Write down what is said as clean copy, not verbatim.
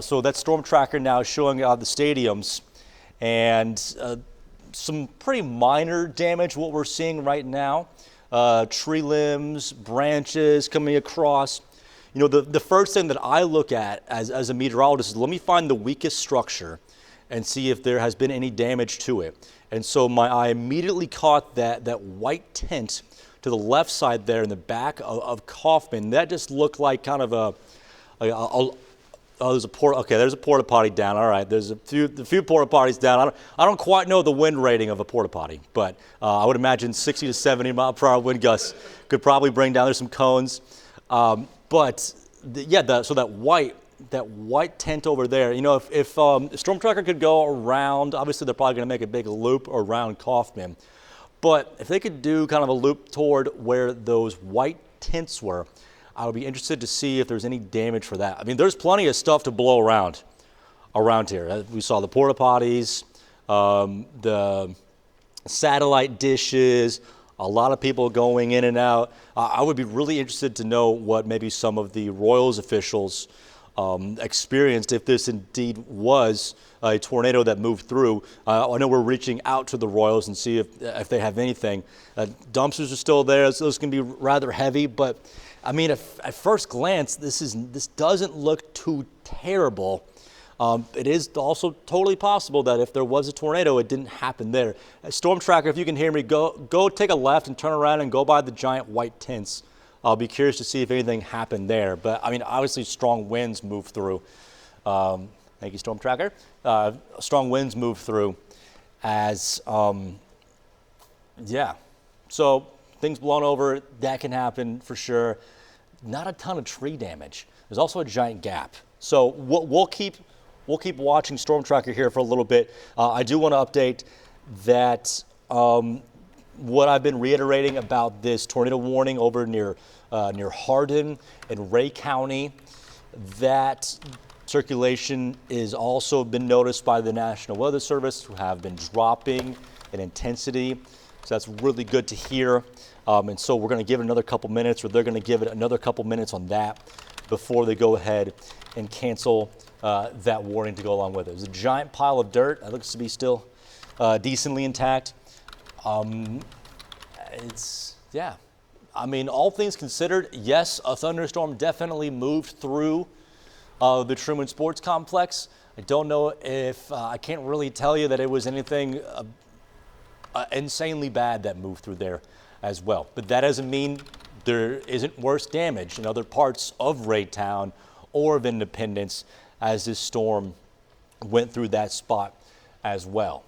So that storm tracker now is showing the stadiums and some pretty minor damage. What we're seeing right now, tree limbs, branches coming across. You know, the first thing that I look at as a meteorologist is let me find the weakest structure and see if there has been any damage to it. And so my eye immediately caught that white tint to the left side there in the back of Kaufman. That just looked like kind of oh, there's a porta potty down. All right, there's a few porta potties down. I don't quite know the wind rating of a porta potty, but I would imagine 60 to 70 mile per hour wind gusts could probably bring down. There's some cones, so that white tent over there. You know, if storm tracker could go around, obviously they're probably going to make a big loop around Kaufman, but if they could do kind of a loop toward where those white tents were, I would be interested to see if there's any damage for that. I mean, there's plenty of stuff to blow around here. We saw the porta potties, the satellite dishes, a lot of people going in and out. I would be really interested to know what maybe some of the Royals officials experienced if this indeed was a tornado that moved through. I know we're reaching out to the Royals and see if they have anything. Dumpsters are still there. Those can be rather heavy, but I mean, at first glance, this doesn't look too terrible. It is also totally possible that if there was a tornado, it didn't happen there. Storm tracker, if you can hear me, go take a left and turn around and go by the giant white tents. I'll be curious to see if anything happened there. But I mean, obviously, strong winds move through. Thank you, storm tracker. Strong winds move through, So things blown over, that can happen for sure. Not a ton of tree damage. There's also a giant gap. So we'll keep watching storm tracker here for a little bit. I do want to update that what I've been reiterating about this tornado warning over near Hardin and Ray County, that circulation is also been noticed by the National Weather Service, who have been dropping in intensity. So that's really good to hear. And so we're going to give it another couple minutes, or they're going to give it another couple minutes on that before they go ahead and cancel that warning to go along with it. There's a giant pile of dirt that looks to be still decently intact. I mean, all things considered, yes, a thunderstorm definitely moved through the Truman Sports Complex. I don't know if I can't really tell you that it was anything insanely bad that moved through there as well. But that doesn't mean there isn't worse damage in other parts of Raytown or of Independence as this storm went through that spot as well.